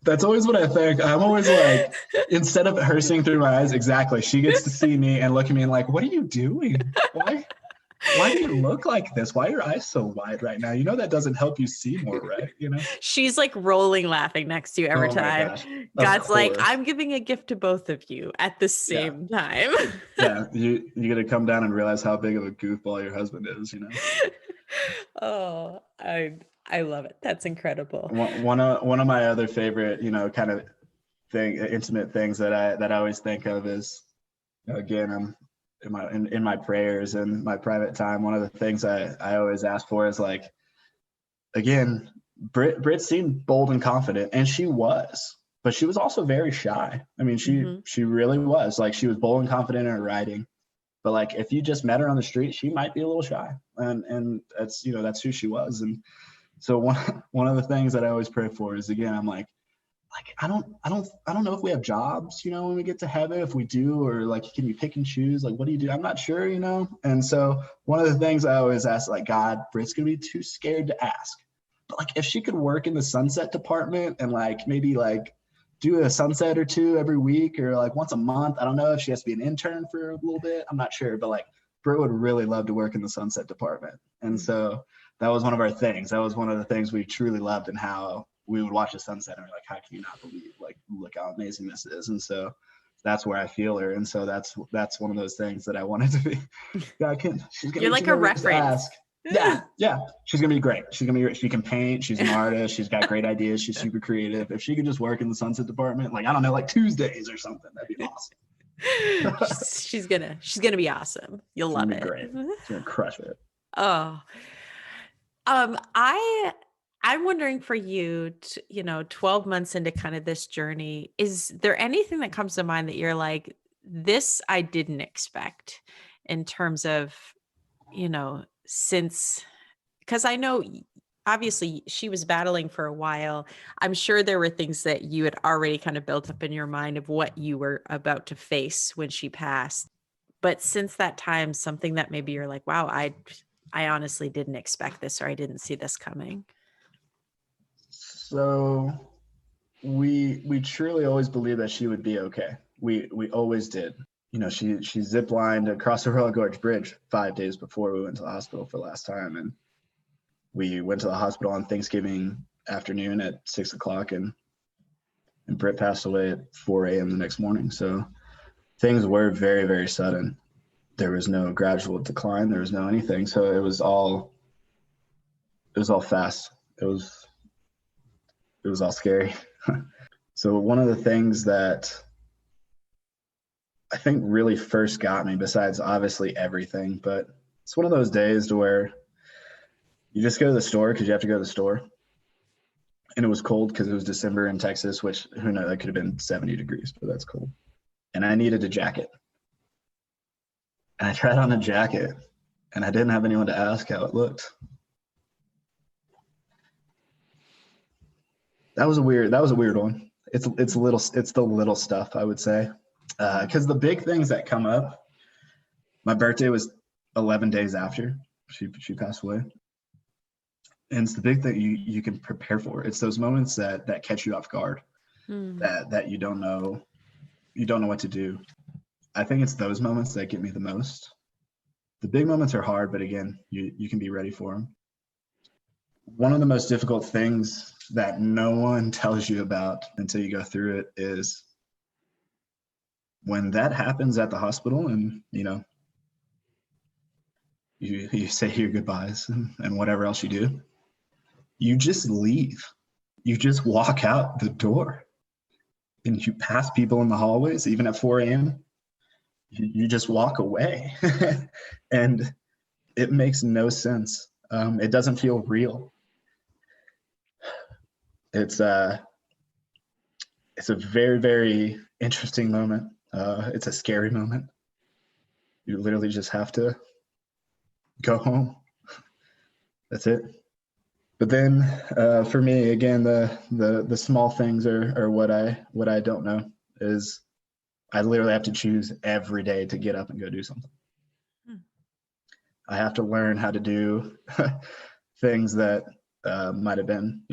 That's always what I think. I'm always like, instead of her seeing through my eyes, exactly, she gets to see me and look at me and like, what are you doing? Why do you look like this? Why are your eyes so wide right now? That doesn't help you see more, right? She's like rolling laughing next to you every time. Gosh. God's like, I'm giving a gift to both of you at the same time. Yeah, you got to come down and realize how big of a goofball your husband is, Oh, I love it. That's incredible. One of my other favorite, kind of intimate things that I always think of is, again, I'm in my prayers and my private time. One of the things I always ask for is, like, again, Brit seemed bold and confident, and she was, but she was also very shy. I mean, she really was. Like, she was bold and confident in her writing, but, like, if you just met her on the street, she might be a little shy, and that's who she was. And so one of the things that I always pray for is, again, I'm like I don't know if we have jobs, when we get to heaven. If we do, or, like, can you pick and choose? Like, what do you do? I'm not sure, And so one of the things I always ask, like, God, Brit's gonna be too scared to ask. But, like, if she could work in the sunset department and, like, maybe, like, do a sunset or two every week, or, like, once a month. I don't know if she has to be an intern for a little bit. I'm not sure, but, like, Brit would really love to work in the sunset department. And so that was one of our things. That was one of the things we truly loved, and how we would watch the sunset and we're like, how can you not believe, like, look how amazing this is. And so that's where I feel her. And so that's one of those things that I wanted to be. She's gonna You're like a reference. Yeah. She's gonna be great. She's gonna be great. She can paint. She's an artist. She's got great ideas. She's super creative. If she could just work in the sunset department, like, I don't know, like Tuesdays or something, that'd be awesome. she's gonna be awesome. You'll love it. Great. She's gonna crush it. Oh, I'm wondering for you, 12 months into kind of this journey, is there anything that comes to mind that you're like, this I didn't expect, in terms of, because I know obviously she was battling for a while. I'm sure there were things that you had already kind of built up in your mind of what you were about to face when she passed. But since that time, something that maybe you're like, wow, I honestly didn't expect this, or I didn't see this coming. So we truly always believed that she would be okay. We always did. She ziplined across the Royal Gorge Bridge 5 days before we went to the hospital for the last time. And we went to the hospital on Thanksgiving afternoon at 6:00, and Britt passed away at 4 a.m. the next morning. So things were very, very sudden. There was no gradual decline. There was no anything. So it was all fast. It was all scary. So one of the things that I think really first got me, besides obviously everything, but it's one of those days to where you just go to the store because you have to go to the store. And it was cold because it was December in Texas, which, who knows, that could have been 70 degrees, but that's cold. And I needed a jacket. And I tried on a jacket, and I didn't have anyone to ask how it looked. That was a weird one. It's the little stuff, I would say. Because the big things that come up, my birthday was 11 days after she passed away. And it's the big thing you can prepare for. It's those moments that catch you off guard, that you don't know what to do. I think it's those moments that get me the most. The big moments are hard, but again, you can be ready for them. One of the most difficult things that no one tells you about until you go through it is when that happens at the hospital, and you say your goodbyes and whatever else you do, you just leave. You just walk out the door, and you pass people in the hallways, even at 4 a.m. You just walk away. And it makes no sense. It doesn't feel real. It's a very, very interesting moment. It's a scary moment. You literally just have to go home. That's it. But then for me, again, the small things are what I don't know is I literally have to choose every day to get up and go do something. I have to learn how to do things that might have been,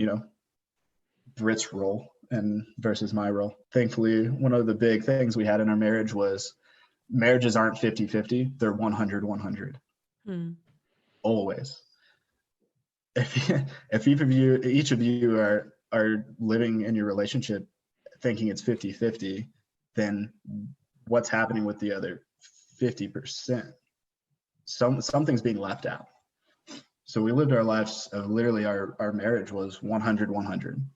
Brit's role and versus my role. Thankfully, one of the big things we had in our marriage was marriages aren't 50-50, they're 100-100. Always. If each of you are living in your relationship thinking it's 50-50, then what's happening with the other 50%? Something's being left out. So we lived our lives of literally our marriage was 100, 100.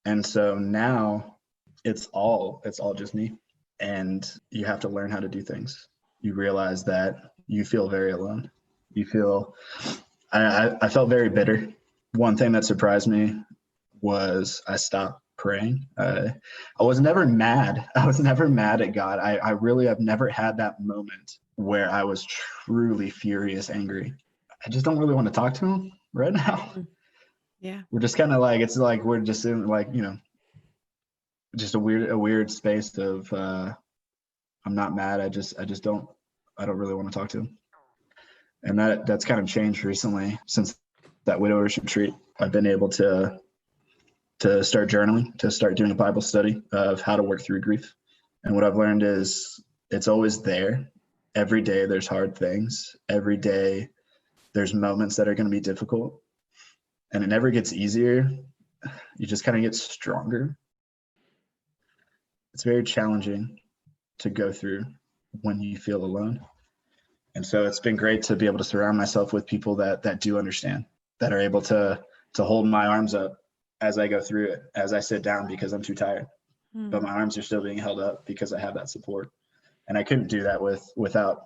And so now it's all just me. And you have to learn how to do things. You realize that you feel very alone. You feel, I felt very bitter. One thing that surprised me was I stopped praying. I was never mad. I was never mad at God. I really have never had that moment where I was truly furious, angry. I just don't really want to talk to him right now. Yeah. We're just kind of like, it's like we're just in like, you know, just a weird space of I'm not mad. I don't really want to talk to him. And that's kind of changed recently since that widower's retreat. I've been able to start journaling, to start doing a Bible study of how to work through grief. And what I've learned is it's always there. Every day there's hard things. Every day there's moments that are going to be difficult. And it never gets easier. You just kind of get stronger. It's very challenging to go through when you feel alone. And so it's been great to be able to surround myself with people that do understand, that are able to hold my arms up as I go through it, as I sit down because I'm too tired. But my arms are still being held up because I have that support. And I couldn't do that without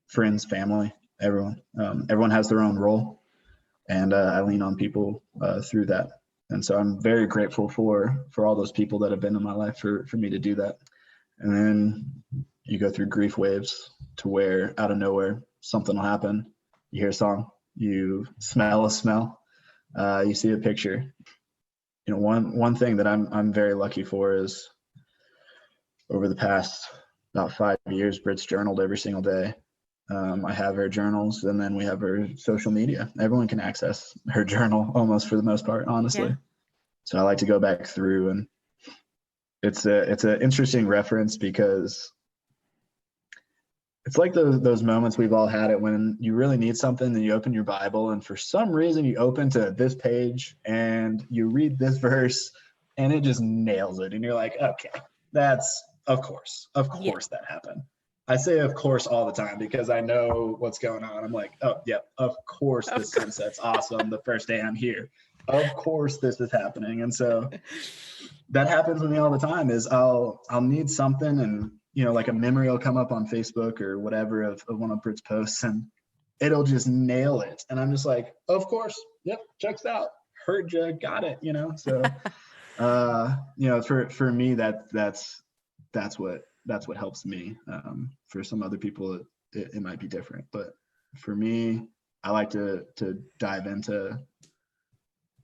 friends, family, everyone. Everyone has their own role. And I lean on people through that. And so I'm very grateful for all those people that have been in my life for me to do that. And then you go through grief waves to where out of nowhere, something will happen. You hear a song, you smell a smell, you see a picture. You know, one thing that I'm very lucky for is over the past about 5 years, Brit's journaled every single day. I have her journals, and then we have her social media. Everyone can access her journal almost for the most part, honestly. Yeah. So I like to go back through, and it's an interesting reference because it's like those moments we've all had it when you really need something and you open your Bible and for some reason you open to this page and you read this verse and it just nails it. And you're like, okay, that's of course that happened. I say of course all the time because I know what's going on. I'm like, oh, yeah, of course this sunset's awesome the first day I'm here. Of course this is happening. And so that happens with me all the time is I'll need something and, you know, like a memory will come up on Facebook or whatever of one of Brit's posts and it'll just nail it. And I'm just like, of course, yep, checks out. Heard you, got it, you know? So, you know, for me, that's what helps me. For some other people, it might be different, but for me, I like to dive into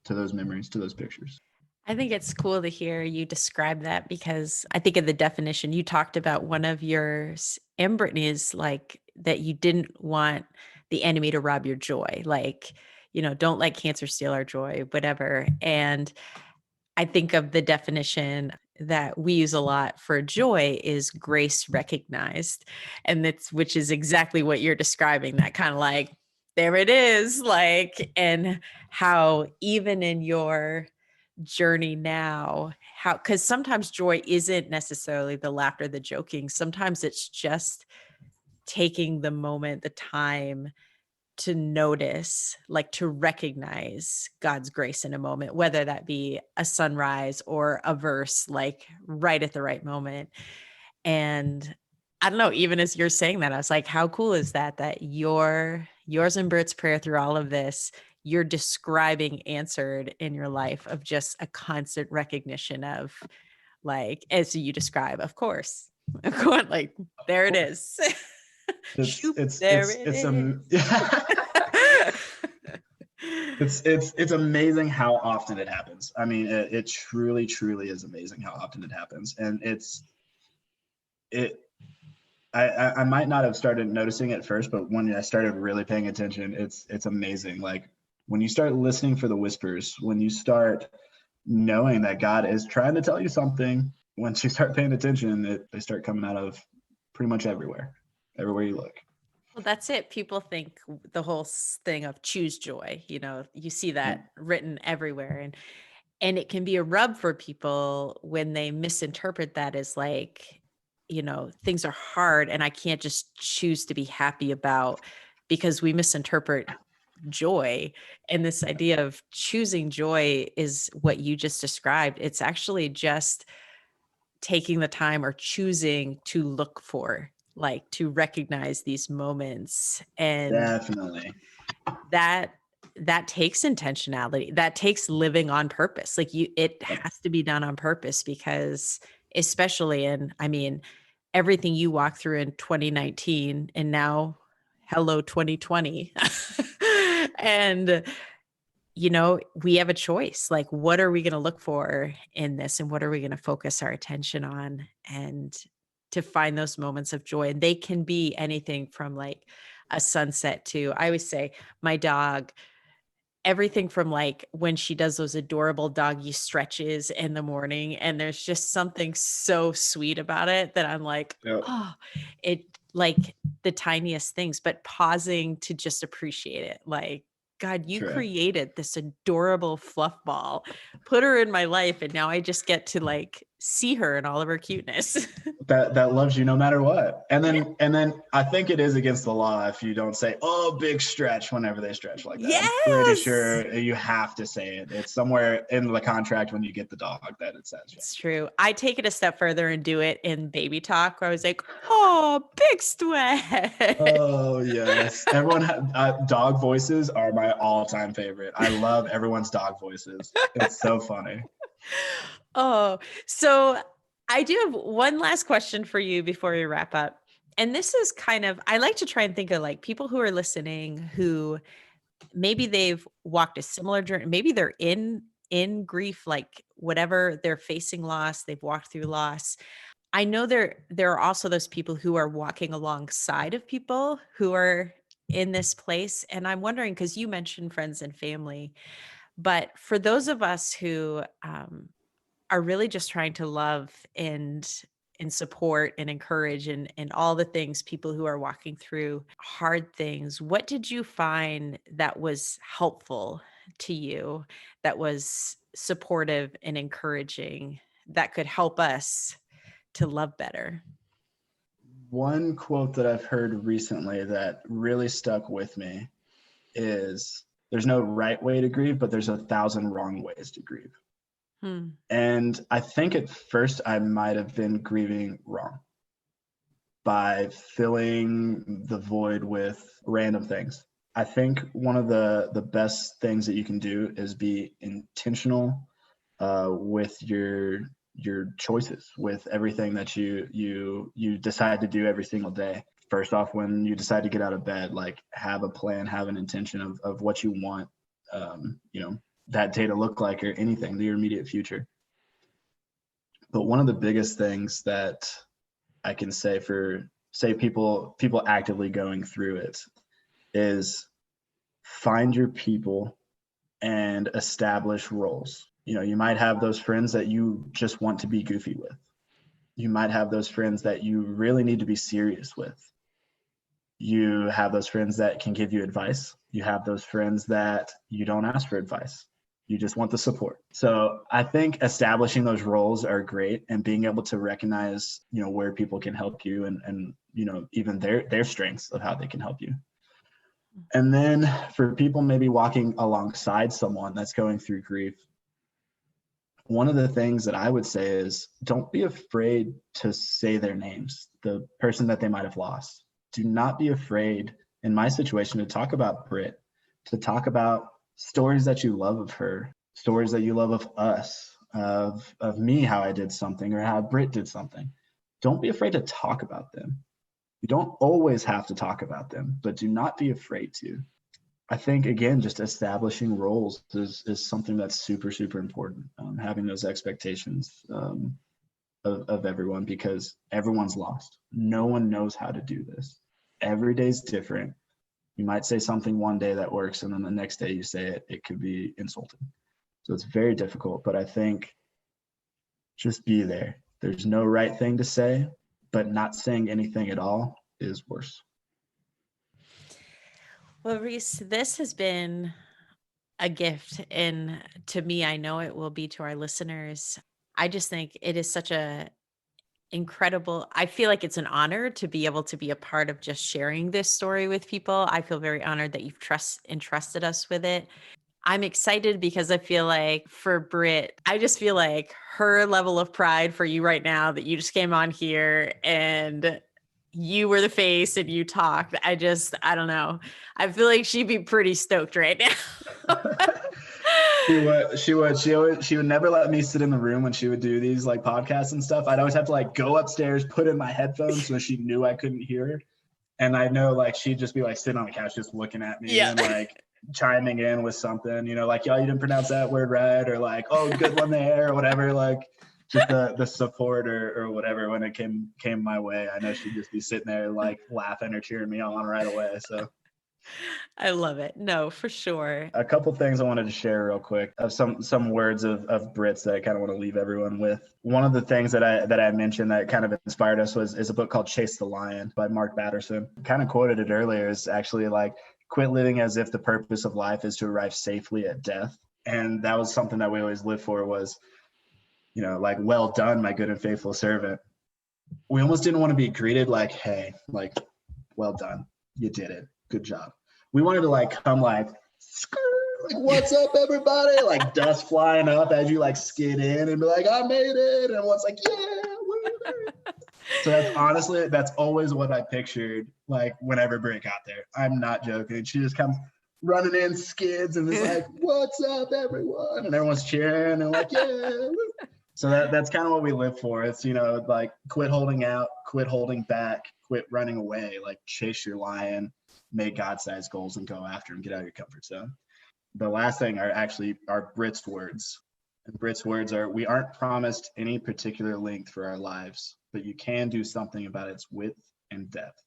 those memories, to those pictures. I think it's cool to hear you describe that because I think of the definition you talked about one of yours and Brittany's, like that you didn't want the enemy to rob your joy. Like, you know, don't let cancer steal our joy, whatever. And I think of the definition that we use a lot for joy is grace recognized. And which is exactly what you're describing, that kind of like, there it is. Like, and how even in your journey now, because sometimes joy isn't necessarily the laughter, the joking. Sometimes it's just taking the moment, the time to notice, like to recognize God's grace in a moment, whether that be a sunrise or a verse, like right at the right moment. And I don't know, even as you're saying that, I was like, how cool is that yours and Bert's prayer through all of this, you're describing answered in your life of just a constant recognition of, like, as you describe, of course, like, there it is. It's amazing how often it happens. I mean, it truly is amazing how often it happens. And I might not have started noticing it first, but when I started really paying attention, it's amazing. Like when you start listening for the whispers, when you start knowing that God is trying to tell you something, once you start paying attention, they start coming out of pretty much everywhere you look. Well, that's it. People think the whole thing of choose joy, you know, you see that written everywhere. And it can be a rub for people when they misinterpret that as like, you know, things are hard and I can't just choose to be happy about, because we misinterpret joy. And this idea of choosing joy is what you just described. It's actually just taking the time or choosing to look for, like to recognize these moments. And Definitely. that takes intentionality. That takes living on purpose. Like it has to be done on purpose, because especially in, I mean, everything you walked through in 2019 and now hello 2020. And we have a choice. Like, what are we going to look for in this, and what are we going to focus our attention on, and to find those moments of joy? And they can be anything from like a sunset to, I always say, my dog, everything from like when she does those adorable doggy stretches in the morning, and there's just something so sweet about it that I'm like, Yep. oh, it, like the tiniest things, but pausing to just appreciate it. Like, God, you True. created this adorable fluff ball, put her in my life, and now I just get to like see her in all of her cuteness. That loves you no matter what. And then I think it is against the law if you don't say, oh, big stretch whenever they stretch like that. I'm pretty Yes. sure you have to say it. It's somewhere in the contract when you get the dog that it says. It's true. I take it a step further and do it in baby talk, where I was like, oh, big stretch. Oh, yes. Everyone, dog voices are my all-time favorite. I love everyone's dog voices. It's so funny. Oh, so I do have one last question for you before we wrap up. And this is kind of, I like to try and think of like people who are listening who maybe they've walked a similar journey. Maybe they're in grief, like whatever they're facing loss, they've walked through loss. I know there are also those people who are walking alongside of people who are in this place. And I'm wondering, because you mentioned friends and family, but for those of us who are really just trying to love and support and encourage and all the things, people who are walking through hard things, what did you find that was helpful to you, that was supportive and encouraging, that could help us to love better? One quote that I've heard recently that really stuck with me is, there's no right way to grieve, but there's 1,000 wrong ways to grieve. And I think at first I might have been grieving wrong by filling the void with random things. I think one of the best things that you can do is be intentional with your choices, with everything that you decide to do every single day. First off, when you decide to get out of bed, like have a plan, have an intention of what you want, that day to look like, or anything, your immediate future. But one of the biggest things that I can say for, say, people actively going through it is find your people and establish roles. You might have those friends that you just want to be goofy with. You might have those friends that you really need to be serious with. You have those friends that can give you advice. You have those friends that you don't ask for advice. You just want the support. So I think establishing those roles are great, and being able to recognize, where people can help you, and even their strengths of how they can help you. And then for people maybe walking alongside someone that's going through grief, one of the things that I would say is, don't be afraid to say their names, the person that they might have lost. Do not be afraid, in my situation, to talk about Britt, to talk about stories that you love of her, stories that you love of us, of me, how I did something, or how Britt did something. Don't be afraid to talk about them. You don't always have to talk about them, but do not be afraid to. I think, again, just establishing roles is something that's super, super important. Having those expectations of everyone, because everyone's lost. No one knows how to do this. Every day's different. You might say something one day that works, and then the next day you say it could be insulting. So it's very difficult, but I think just be there. There's no right thing to say, but not saying anything at all is worse. Well, Rees, this has been a gift, and to me, I know it will be to our listeners. I just think it is such a incredible. I feel like it's an honor to be able to be a part of just sharing this story with people. I feel very honored that you've entrusted us with it. I'm excited because I feel like for Britt, I just feel like her level of pride for you right now that you just came on here and you were the face and you talked. I don't know. I feel like she'd be pretty stoked right now. She would never let me sit in the room when she would do these like podcasts and stuff. I'd always have to like go upstairs, put in my headphones so she knew I couldn't hear her. And I know like she'd just be like sitting on the couch just looking at me and like chiming in with something, like, yo, you didn't pronounce that word right, or like, oh, good one there, or whatever. Like just the support or whatever when it came my way. I know she'd just be sitting there like laughing or cheering me on right away. So I love it. No, for sure. a couple things I wanted to share real quick of some words of Britt's that I kind of want to leave everyone with. One of the things that I mentioned that kind of inspired us is a book called Chase the Lion by Mark Batterson. Kind of quoted it earlier. Is actually like, quit living as if the purpose of life is to arrive safely at death. And that was something that we always lived for was, like, well done, my good and faithful servant. We almost didn't want to be greeted like, hey, like, well done, you did it, good job. We wanted to like come like, what's up, everybody? Like dust flying up as you like skid in and be like, I made it. And everyone's like, yeah. So that's always what I pictured, like whenever Britt got there. I'm not joking. She just comes running in, skids, and it's like, what's up, everyone? And everyone's cheering and like, yeah. So that's kind of what we live for. It's, like quit holding out, quit holding back, quit running away, like chase your lion, make God-sized goals and go after them, get out of your comfort zone. The last thing are Britt's words. And Britt's words are, we aren't promised any particular length for our lives, but you can do something about its width and depth.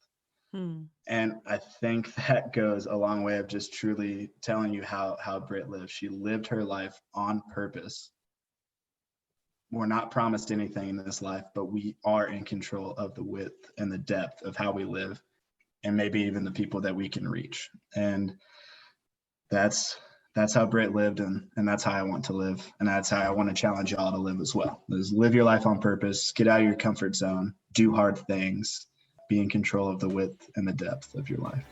And I think that goes a long way of just truly telling you how Britt lived. She lived her life on purpose. We're not promised anything in this life, but we are in control of the width and the depth of how we live, and maybe even the people that we can reach. And that's how Britt lived, and that's how I want to live. And that's how I want to challenge y'all to live as well. Is live your life on purpose, get out of your comfort zone, do hard things, be in control of the width and the depth of your life.